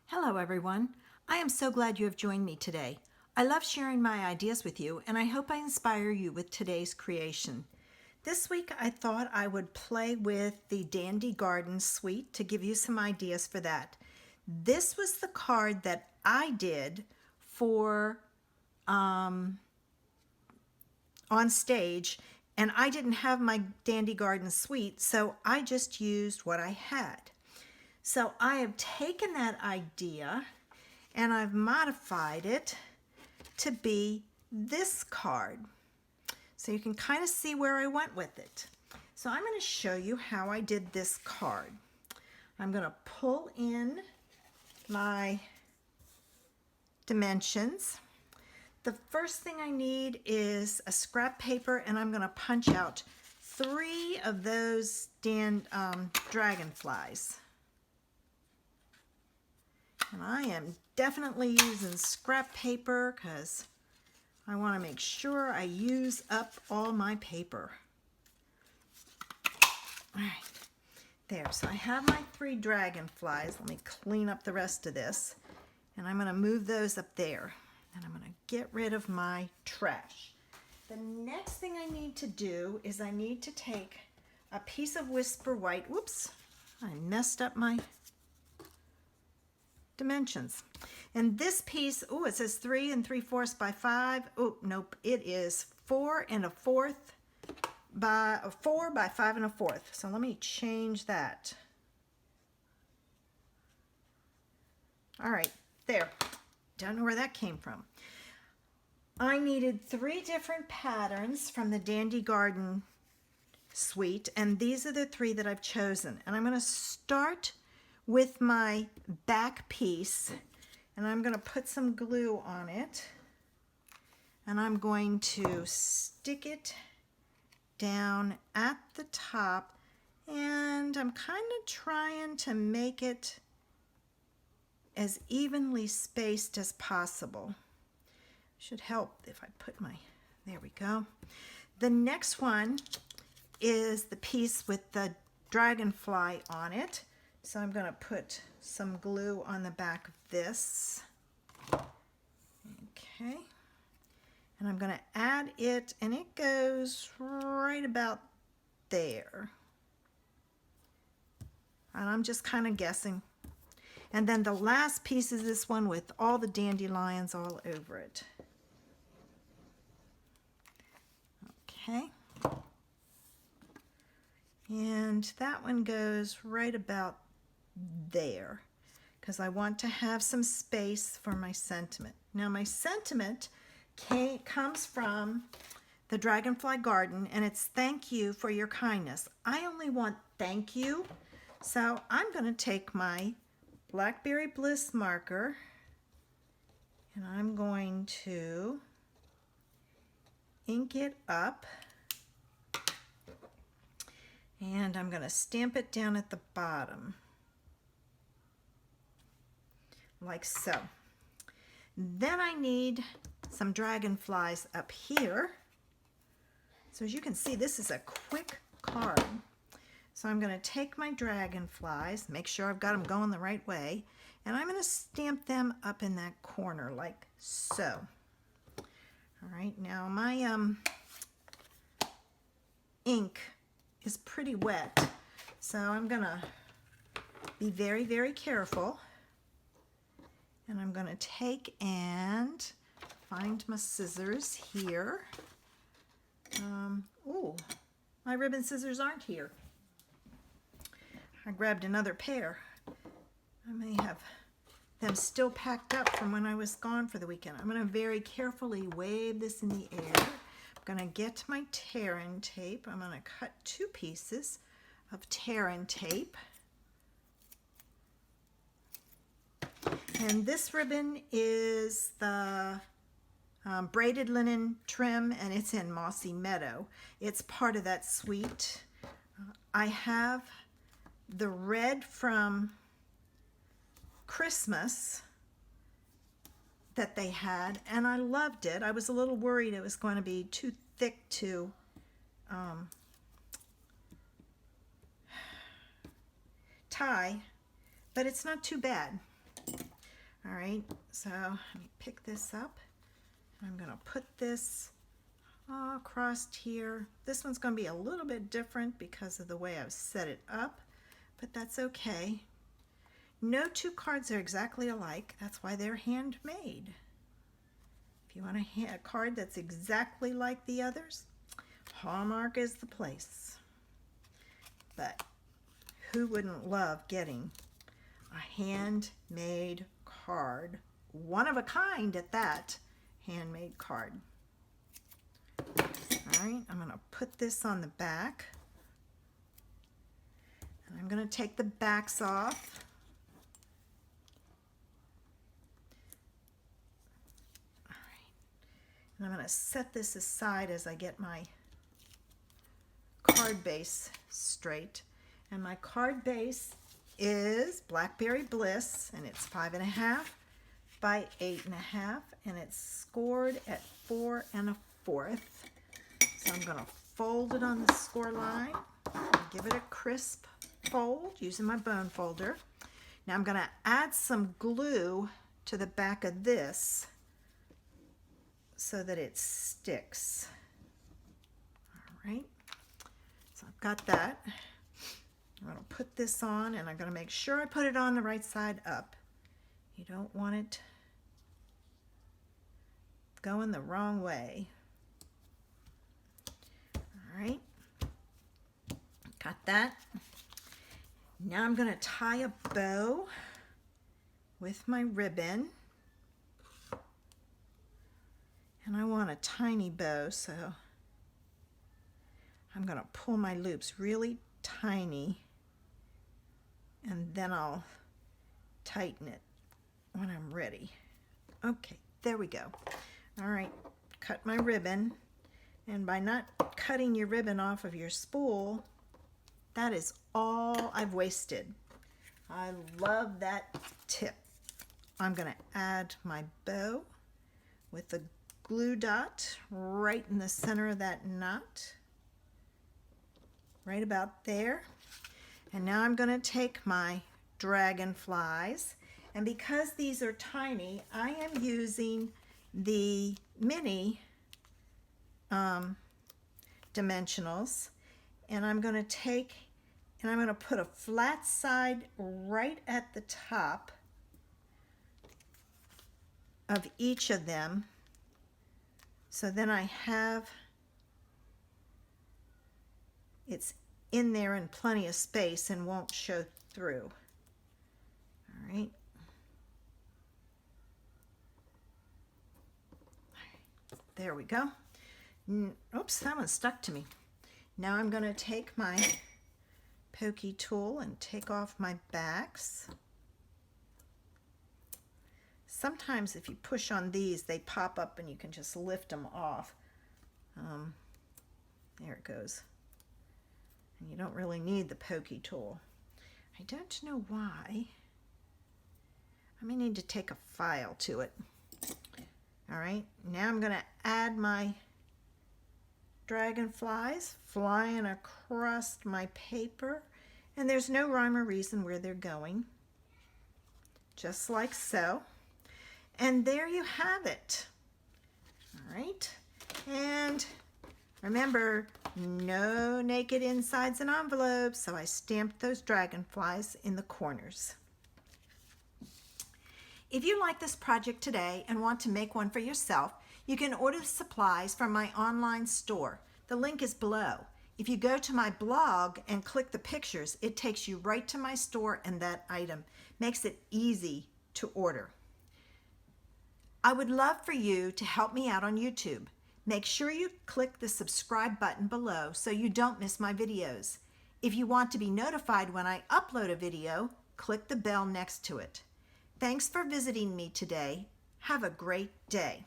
Hello everyone. I am so glad you have joined me today. I love sharing my ideas with you and I hope I inspire you with today's creation. This week I thought I would play with the Dandy Garden Suite to give you some ideas for that. This was the card that I did for on stage, and I didn't have my Dandy Garden Suite, so I just used what I had. So I have taken that idea and I've modified it to be this card. So you can kind of see where I went with it. So I'm going to show you how I did this card. I'm going to pull in my dimensions. The first thing I need is a scrap paper, and I'm going to punch out 3 of those dragonflies. And I am definitely using scrap paper because I want to make sure I use up all my paper. All right, there. So I have my 3 dragonflies. Let me clean up the rest of this. And I'm going to move those up there. And I'm going to get rid of my trash. The next thing I need to do is I need to take a piece of Whisper White. Whoops, I messed up my dimensions. And this piece, oh, it says 3 3/4 by 5. Oh, nope, it is 4 1/4 by 4 by 5 1/4. So let me change that. All right, there. Don't know where that came from. I needed 3 different patterns from the Dandy Garden Suite, and these are the 3 that I've chosen. And I'm going to start with my back piece, and I'm going to put some glue on it, and I'm going to stick it down at the top, and I'm kind of trying to make it as evenly spaced as possible. Should help if I put my, there we go. The next one is the piece with the dragonfly on it. So I'm going to put some glue on the back of this. Okay. And I'm going to add it, and it goes right about there. And I'm just kind of guessing. And then the last piece is this one with all the dandelions all over it. Okay. And that one goes right about there because I want to have some space for my sentiment. Now my sentiment comes from the Dragonfly Garden, and it's thank you for your kindness. I only want thank you, so I'm going to take my Blackberry Bliss marker and I'm going to ink it up, and I'm going to stamp it down at the bottom like so. Then I need some dragonflies up here. So as you can see, this is a quick card. So I'm going to take my dragonflies, make sure I've got them going the right way, and I'm going to stamp them up in that corner like so. All right, now my ink is pretty wet, so I'm going to be very, very careful. And I'm going to take and find my scissors here. Oh, my ribbon scissors aren't here. I grabbed another pair. I may have them still packed up from when I was gone for the weekend. I'm going to very carefully wave this in the air. I'm going to get my tear-in tape. I'm going to cut 2 pieces of tear-in tape. And this ribbon is the braided linen trim, and it's in Mossy Meadow. It's part of that suite. I have the red from Christmas that they had, and I loved it. I was a little worried it was going to be too thick to tie, but it's not too bad. All right, so let me pick this up. I'm gonna put this across here. This one's gonna be a little bit different because of the way I've set it up, but that's okay. No two cards are exactly alike. That's why they're handmade. If you want a card that's exactly like the others, Hallmark is the place. But who wouldn't love getting a handmade card? One of a kind at that, handmade card. All right, I'm going to put this on the back. And I'm going to take the backs off. All right. And I'm going to set this aside as I get my card base straight. And my card base is Blackberry Bliss, and it's 5.5 by 8.5, and it's scored at 4 1/4. So I'm going to fold it on the score line, give it a crisp fold using my bone folder. Now I'm going to add some glue to the back of this so that it sticks. All right, so I've got that. I'm going to put this on, and I'm going to make sure I put it on the right side up. You don't want it going the wrong way. All right, got that. Now I'm going to tie a bow with my ribbon. And I want a tiny bow, so I'm going to pull my loops really tiny, and then I'll tighten it when I'm ready. Okay, there we go. All right, cut my ribbon, and by not cutting your ribbon off of your spool, that is all I've wasted. I love that tip. I'm going to add my bow with the glue dot right in the center of that knot, right about there. And now I'm going to take my dragonflies, and because these are tiny, I am using the mini dimensionals, and I'm going to take and I'm going to put a flat side right at the top of each of them, so then I have it's in there in plenty of space and won't show through. All right. There we go. Oops, that one stuck to me. Now I'm going to take my pokey tool and take off my backs. Sometimes if you push on these, they pop up and you can just lift them off. There it goes. And you don't really need the pokey tool. I don't know why. I may need to take a file to it. All right, now I'm going to add my dragonflies flying across my paper, and there's no rhyme or reason where they're going, just like so. And there you have it. All right, and remember, no naked insides and envelopes, so I stamped those dragonflies in the corners. If you like this project today and want to make one for yourself, you can order the supplies from my online store. The link is below. If you go to my blog and click the pictures, it takes you right to my store and that item. Makes it easy to order. I would love for you to help me out on YouTube. Make sure you click the subscribe button below so you don't miss my videos. If you want to be notified when I upload a video, click the bell next to it. Thanks for visiting me today. Have a great day.